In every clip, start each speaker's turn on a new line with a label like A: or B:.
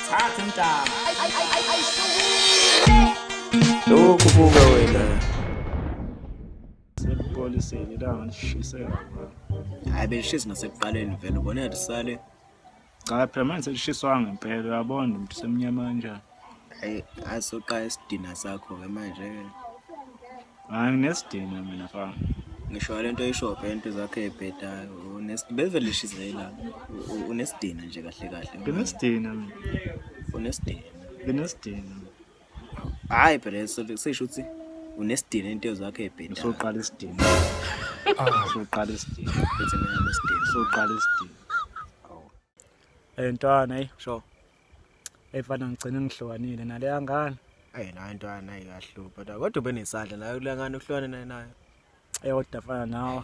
A: Thatha mntana.
B: Lokhu buka wena.
C: Sepoliseni la ngishisela baba.
B: Hayi belishisi nasekuqaleni vele ubona risale.
C: Cha phela manje selishiswa ngempela uyabona umuntu semnyama kanjani.
B: Hayi asoqa isidina sakho ke manje ke.
C: Hayi nginesidina mina fana.
B: Ngisho lento eyishophe into zakhe ebhedayo bevele lishizela. Unesidina nje kahle kahle.
C: Nginesidina mina.
B: Unesidina.
C: Nginesidina.
B: Hayi phela sesho ukuthi unesidina into zakhe ebhedayo.
C: Soqala isidina. Soqala isidina.
B: Bese mina unesidina.
C: Soqala isidina. Ntwana hey
B: Sho.
C: Efana ngicela ngihlokanile naleya ngane.
B: Hayi nayo intwana ayikahlupha kodwa ubenesandla nayo kuleya ngane uhlukane nayo.
C: Kodwa fana nawe.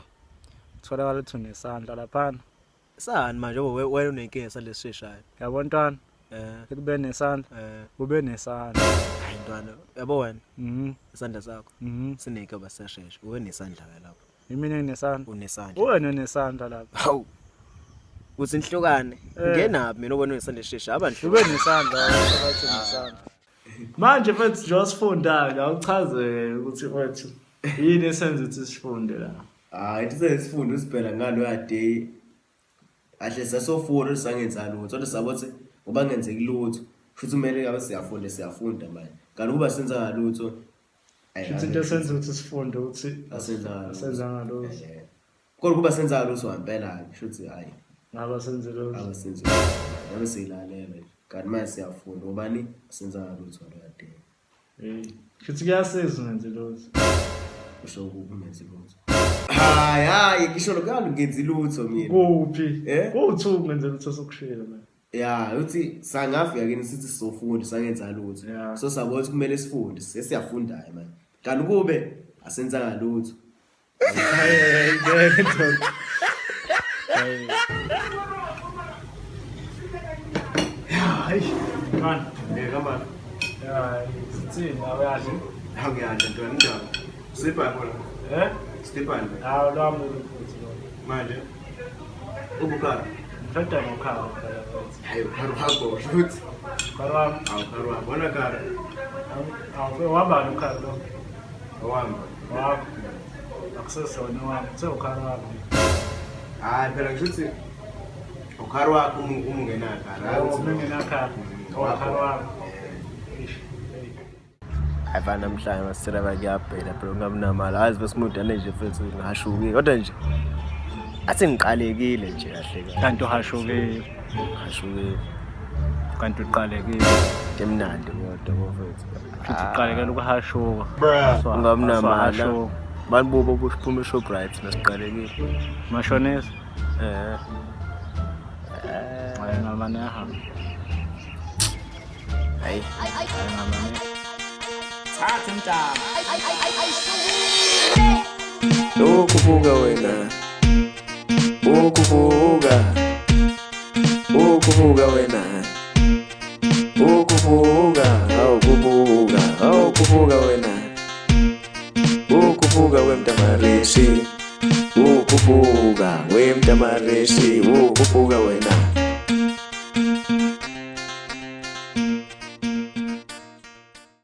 C: Tholakala ukuthi unesandla laphana.
B: Sani manje wena unenkinga salesisheshayo.
C: Yabona ntwana? Kube nesandla. Kube nesandla.
B: Hayi ntwana, yabo wena? Isandla sakho. Sineke basashesha. Ube nesandla lapho.
C: Yimina nginesandla.
B: Unesandla.
C: Wena unesandla lapha.
B: Hawu. Uthi nihlukane. Ngenaphi mina ubona unesandla esishesha abantu.
C: Ube nesandla bathi nesandla. Manje mfethu nje wasifundayo la uchazeke ukuthi mfethu yini esenza ukuthi sifunde la.
D: Hayi ithi sesifunde usibhela ngalo yade. Ahle sasofuna sangenza lutho kodwa sabothi ngoba ngenzeki lutho futhi kumele ngabe siyafunda manje kanti kuba senza ngalutho
C: Futhi into esenza ukuthi sifunde ukuthi
D: asenza
C: ngalutho.
D: kodwa kuba senza lutho ngempela ke futhi hayi
C: Ngaba senze lutho.
D: abasenza ngabe silalela kanti manje siyafunda ngobani senza ngalutho yade.
C: Futhi kuyasiza ngenze lutho.
D: Usho ukungenzi lutho. Hayi ngisho lokalo ngenzi lutho mina.
C: Kuphi? Kuthi ungenze lutho sokushila mina.
D: Ya uthi sangafika kini sithi sizofunda sangenza lutho. So sabona ukuthi kumele sifunde sesiyafunda manje. Kanti kube asenza ngalutho.
C: Hayi. Man,
D: Kama
C: sithini awuyazi?
D: awuyanda ntwana njalo. Sipa khona. Stephen.
C: Hawu lami ukuthi lo.
D: Manje ubukhala.
C: Ngifunda ngokhala phela mfethu.
D: Hayi ukharu futhi.
C: Karwami.
D: Awukharu bona kara.
C: Awuhamba nokhala lo.
D: Awamba.
C: Wow. Akusesona wami, sewukhala wami.
D: Hayi phela ngishuthi ukharu wakho umungenakara.
C: Hayi umungenakara. Ukhala wami.
B: Ayifana namhlanje masithela bakuyabhela bro ngamnamala azi besimudane nje futhi ngahashuki kodwa nje athi ngiqalekile nje kahle kahle.
C: Kanti uhashukile. Kanti uqalekile.
B: Emnandi kodwa mfowethu.
C: Futhi uqalekela ukuhashuka.
B: Ngamnamala. Banibubo busiphuma eShoprite nasiqalekile.
C: Mashonisa. Hayi ngamane ahamba.
B: Hayi.
C: Hayi ngamane.
A: Thatha mntana.
B: Lokhu buka wena. Ukubuka wena. Ukubuka wena. Ukubuka wemtamarishi. Ukubuka wemtamarishi. Ukubuka wena.